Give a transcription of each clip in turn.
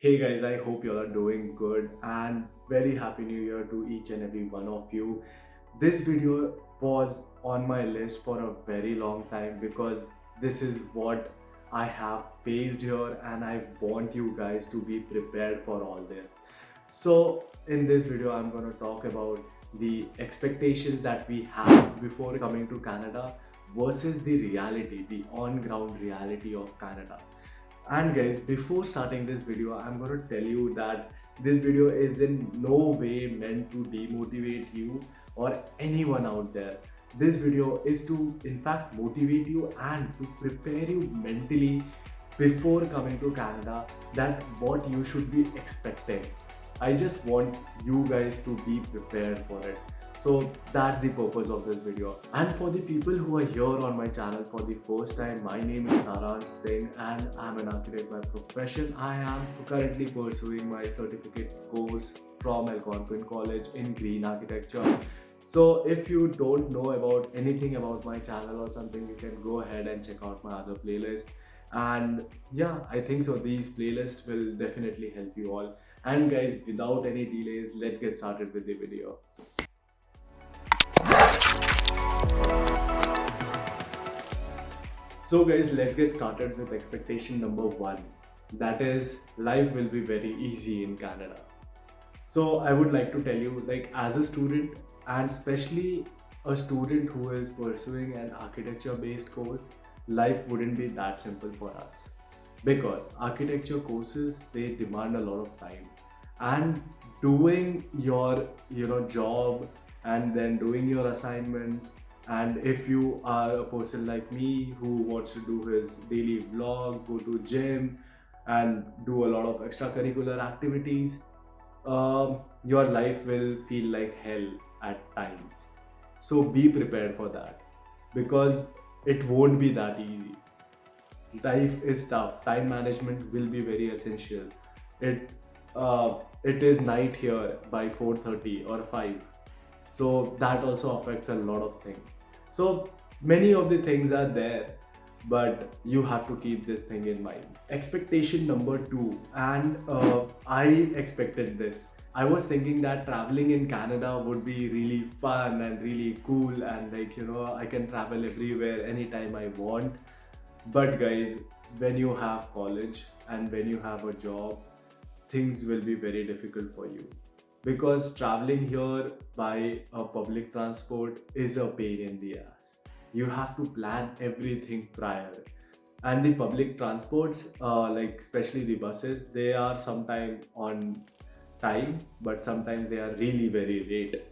Hey guys, I hope you all are doing good and very happy new year to each and every one of you. This video was on my list for a very long time because this is what I have faced here and I want you guys to be prepared for all this. So, in this video, I'm going to talk about the expectations that we have before coming to Canada versus the reality, the on ground reality of Canada. And guys, before starting this video, I'm going to tell you that this video is in no way meant to demotivate you or anyone out there. This video is to, in fact, motivate you and to prepare you mentally before coming to Canada that what you should be expecting. I just want you guys to be prepared for it. So that's the purpose of this video. And for the people who are here on my channel for the first time, my name is Saransh Singh and I'm an architect by profession. I am currently pursuing my certificate course from Algonquin College in Green Architecture. So if you don't know about anything about my channel or something, you can go ahead and check out my other playlist. And yeah, I think so these playlists will definitely help you all. And guys, without any delays, let's get started with the video. So guys, let's get started with expectation number one. That is, life will be very easy in Canada. So I would like to tell you, like as a student, and especially a student who is pursuing an architecture-based course, life wouldn't be that simple for us. Because architecture courses, they demand a lot of time. And doing your job and then doing your assignments, and if you are a person like me who wants to do his daily vlog, go to gym and do a lot of extracurricular activities, your life will feel like hell at times. So be prepared for that because it won't be that easy. Life is tough. Time management will be very essential. It it is night here by 4:30 or 5, so that also affects a lot of things. So many of the things are there, but you have to keep this thing in mind. Expectation number two, and I expected this. I was thinking that traveling in Canada would be really fun and really cool, and I can travel everywhere anytime I want. But guys, when you have college and when you have a job, things will be very difficult for you because traveling here by a public transport is a pain in the ass. You have to plan everything prior, and the public transports, like especially the buses, they are sometimes on time, but sometimes they are really very late.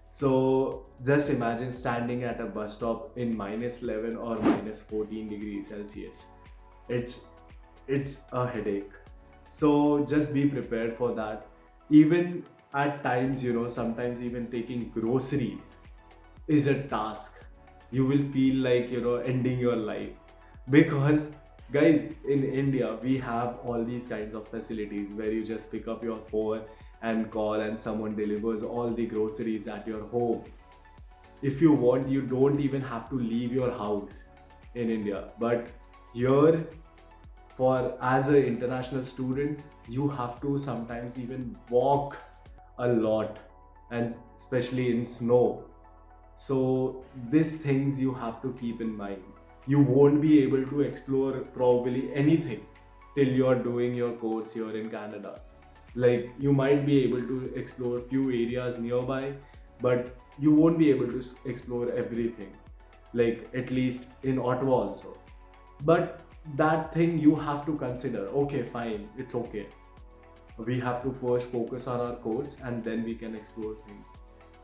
So just imagine standing at a bus stop in -11 or -14 degrees Celsius. It's it's a headache. So just be prepared for that. Even at times, sometimes even taking groceries is a task. You will feel like, ending your life. Because, guys, in India, we have all these kinds of facilities where you just pick up your phone and call, and someone delivers all the groceries at your home. If you want, you don't even have to leave your house in India. But here, for as an international student, you have to sometimes even walk a lot, and especially in snow. So these things you have to keep in mind. You won't be able to explore probably anything till you're doing your course here in Canada. Like you might be able to explore few areas nearby, but you won't be able to explore everything, like at least in Ottawa also. But that thing you have to consider. Okay, fine, it's okay. We have to first focus on our course and then we can explore things.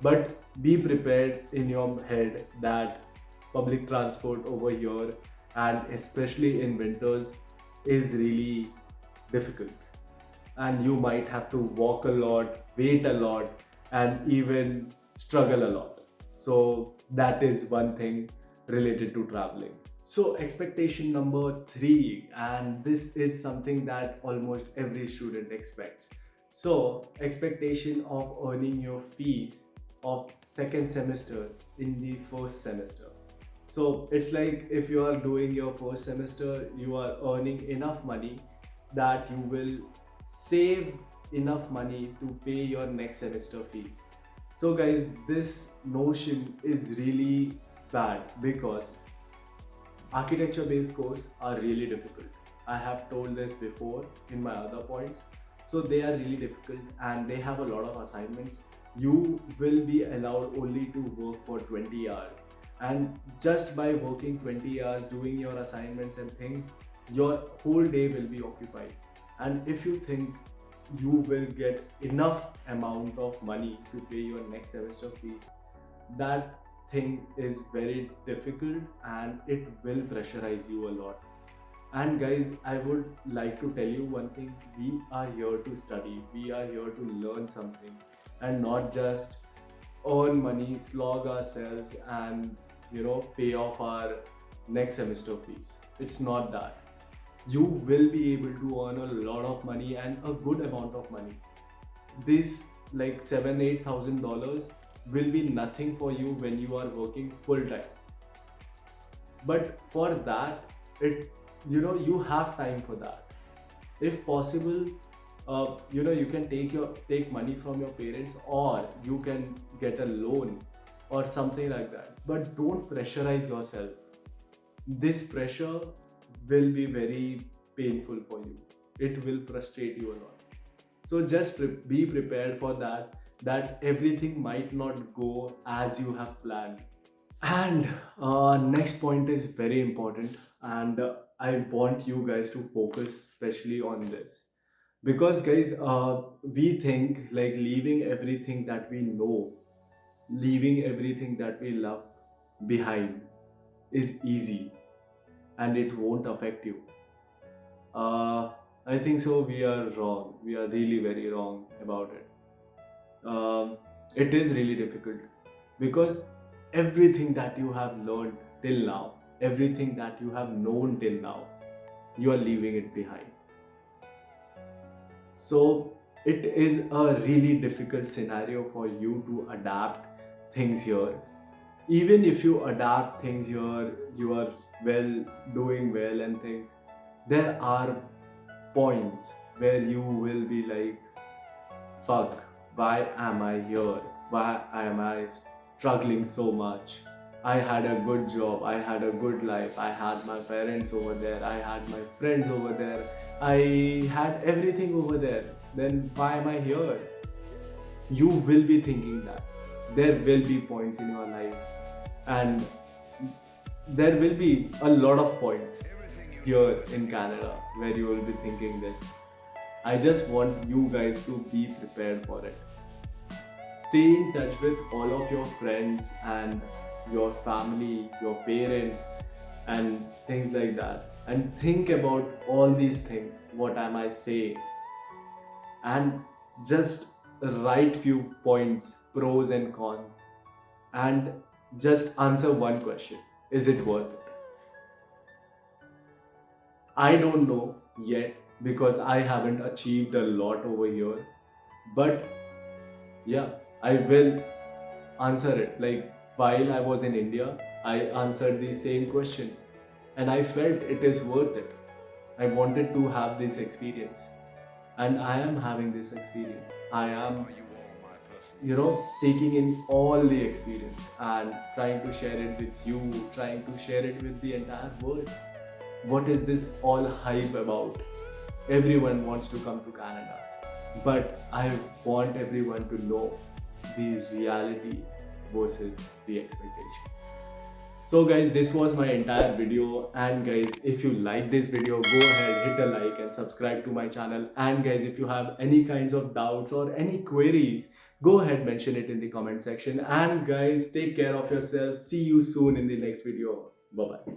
But be prepared in your head that public transport over here, and especially in winters, is really difficult. And you might have to walk a lot, wait a lot, and even struggle a lot. So, that is one thing related to traveling. So, expectation number three, and this is something that almost every student expects. So, expectation of earning your fees of second semester in the first semester. So, it's like if you are doing your first semester, you are earning enough money that you will save enough money to pay your next semester fees. So guys, this notion is really bad because architecture based courses are really difficult. I have told this before in my other points. So they are really difficult and they have a lot of assignments. You will be allowed only to work for 20 hours. And just by working 20 hours, doing your assignments and things, your whole day will be occupied. And if you think you will get enough amount of money to pay your next semester fees, that thing is very difficult and it will pressurize you a lot. And guys, I would like to tell you one thing: we are here to study, we are here to learn something, and not just earn money, slog ourselves, and pay off our next semester fees. It's not that. You will be able to earn a lot of money and a good amount of money. This, like $7,000-8,000, will be nothing for you when you are working full time. But for that, it you have time for that. If possible, you can take money from your parents, or you can get a loan or something like that. But don't pressurize yourself. This pressure will be very painful for you. It will frustrate you a lot. So just be prepared for that everything might not go as you have planned. And next point is very important, and I want you guys to focus especially on this, because guys, we think like leaving everything that we know, leaving everything that we love behind is easy and it won't affect you. Uh, I think so. We are wrong. We are really very wrong about it. It is really difficult because everything that you have learned till now, everything that you have known till now, you are leaving it behind. So it is a really difficult scenario for you to adapt things here. Even if you adapt things here, you are doing well and things. There are points where you will be like, fuck, why am I here? Why am I struggling so much? I had a good job, I had a good life, I had my parents over there, I had my friends over there, I had everything over there. Then why am I here? You will be thinking that. There will be points in your life, and there will be a lot of points here in Canada where you will be thinking this. I just want you guys to be prepared for it. Stay in touch with all of your friends and your family, your parents, and things like that. And think about all these things. What am I saying? And just write few points, pros and cons, and just answer one question: is it worth it? I don't know yet because I haven't achieved a lot over here, but yeah, I will answer it. Like while I was in India, I answered the same question and I felt it is worth it. I wanted to have this experience, and I am having this experience. I am, taking in all the experience and trying to share it with you, trying to share it with the entire world. What is this all hype about? Everyone wants to come to Canada, but I want everyone to know the reality versus the expectation. So guys, this was my entire video, and guys, if you like this video, go ahead, hit a like and subscribe to my channel. And guys, if you have any kinds of doubts or any queries, go ahead, mention it in the comment section. And guys, take care of yourself. See you soon in the next video. Bye bye.